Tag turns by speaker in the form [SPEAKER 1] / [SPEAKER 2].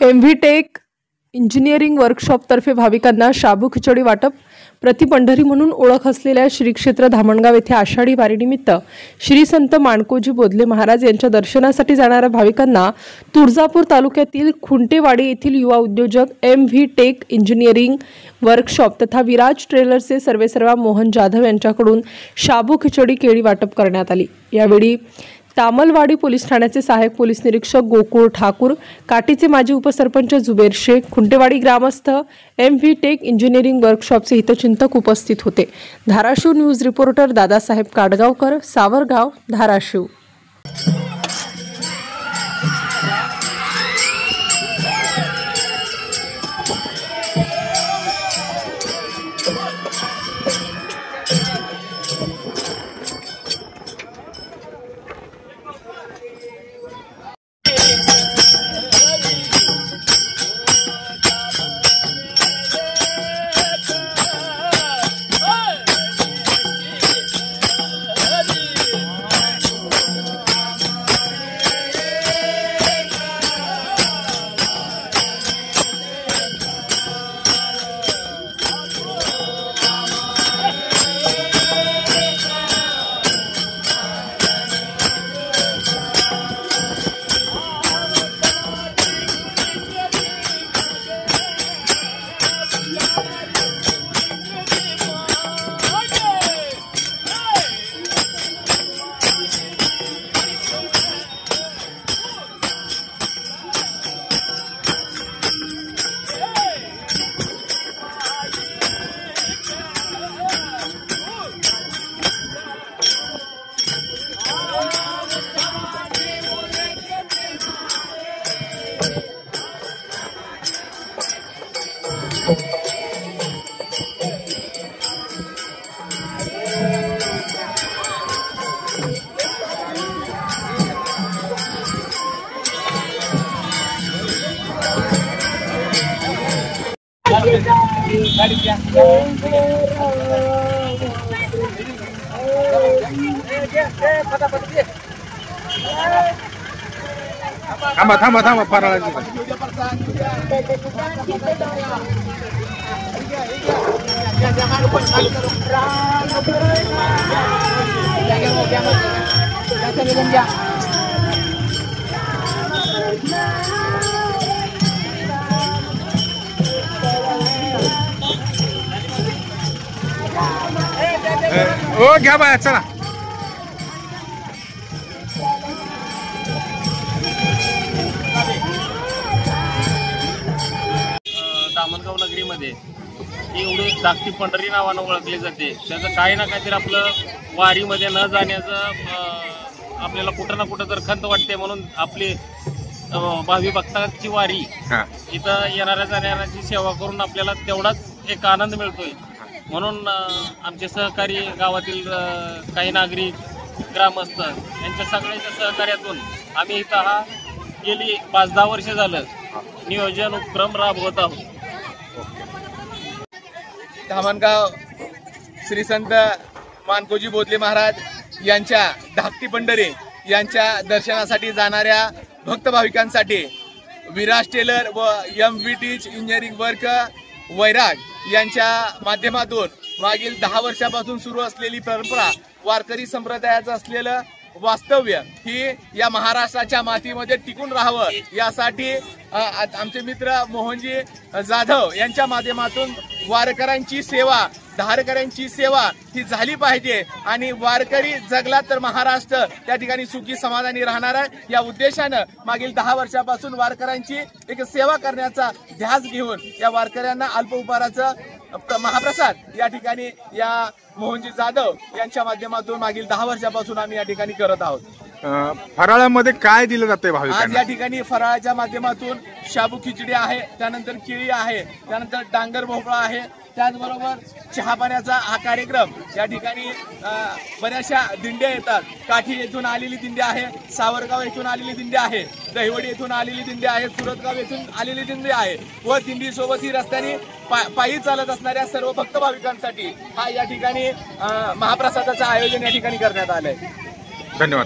[SPEAKER 1] MV take engineering वर्कशॉपतर्फे भाविकांना शाबू खिचडी वाटप। प्रति पंढरी म्हणून ओळख असलेल्या श्री क्षेत्र धामणगाव येथे आषाढी वारीनिमित्त श्री संत माणकोजी बोधले महाराज यांच्या दर्शनासाठी जाणाऱ्या भाविकांना तुळजापूर तालुक्यातील खुंटेवाडी येथील युवा उद्योजक MV टेक इंजिनिअरिंग वर्कशॉप तथा विराज ट्रेलर्सचे सर्वेसर्वा मोहन जाधव यांच्याकडून शाबू खिचडी केळी वाटप करण्यात आली। यावेळी तामलवाडी पोलीस ठाण्याचे सहाय्यक पोलीस निरीक्षक गोकुळ ठाकूर, काटीचे माजी उपसरपंच जुबेर शेख, खुंटेवाडी ग्रामस्थ, MV टेक इंजिनिअरिंग वर्कशॉपचे हितचिंतक उपस्थित होते। Dharashiv news reporter Dadasaheb Kadgaonkar, Savargaon, Dharashiv.
[SPEAKER 2] थांबा फराळाची ओ घ्या बाया, चला।
[SPEAKER 3] धामणगाव नगरीमध्ये एवढी धाकटी पंढरी नावानं ओळखली जाते। त्याचं काही ना काहीतरी आपलं वारीमध्ये न जाण्याचं आपल्याला कुठं ना कुठं तर खंत वाटते, म्हणून आपली भावी भक्तांची वारी इथं येणाऱ्या जाणाऱ्यांची सेवा करून आपल्याला तेवढाच एक आनंद मिळतोय। म्हणून आमचे सहकारी गावातील काही नागरिक, ग्रामस्थ यांच्या सगळ्यांच्या सहकार्यातून आम्ही इथं हा गेली 5-10 वर्ष झालं नियोजन उपक्रम राबवत आहोत।
[SPEAKER 4] धामणगाव श्री संत माणकोजी बोधले महाराज यांच्या धाकटी पंढरी यांच्या दर्शनासाठी जाणाऱ्या भक्त भाविकांसाठी विराज टेलर व MV टेक इंजिनिअरिंग वर्क वैराग यांच्या माध्यमातून मागील 10 वर्षापासून सुरू असलेली परंपरा, वारकरी संप्रदायाचं असलेलं वास्तव्य ही या महाराष्ट्राच्या मातीमध्ये टिकून राहावं यासाठी आमचे मित्र मोहनजी जाधव यांच्या माध्यमातून वारकऱ्यांची सेवा, धारकऱ्यांची सेवा ही झाली पाहिजे आणि वारकरी जगला तर महाराष्ट्र त्या ठिकाणी सुखी समाधानी राहणार आहे। या उद्देशानं मागील 10 वर्षापासून वारकऱ्यांची एक सेवा करण्याचा ध्यास घेऊन या वारकऱ्यांना अल्प उपहाराचं महाप्रसाद या ठिकाणी या मोहनजी जाधव यांच्या माध्यमातून मागील 10 वर्षापासून आम्ही या ठिकाणी करत आहोत।
[SPEAKER 2] फराळामध्ये काय दिलं जातंय भाविकांना?
[SPEAKER 4] आज या ठिकाणी फराळाच्या माध्यमातून शाबू खिचडी आहे, त्यानंतर केळी आहे, त्यानंतर डांगर भोपळा आहे, त्याचबरोबर चहा पाण्याचा हा कार्यक्रम या ठिकाणी बऱ्याचशा दिंड्या येतात। काठी येथून आलेली दिंडी आहे, सावरगाव येथून आलेली दिंडी आहे, दहिवडी येथून आलेली दिंडी आहे, सुरतगाव येथून आलेली दिंडी आहे व दिंडी सोबत ही रस्त्याने पायी चालत असणाऱ्या सर्व भक्त भाविकांसाठी हा या ठिकाणी महाप्रसादाचं आयोजन या ठिकाणी करण्यात आलंय।
[SPEAKER 2] धन्यवाद।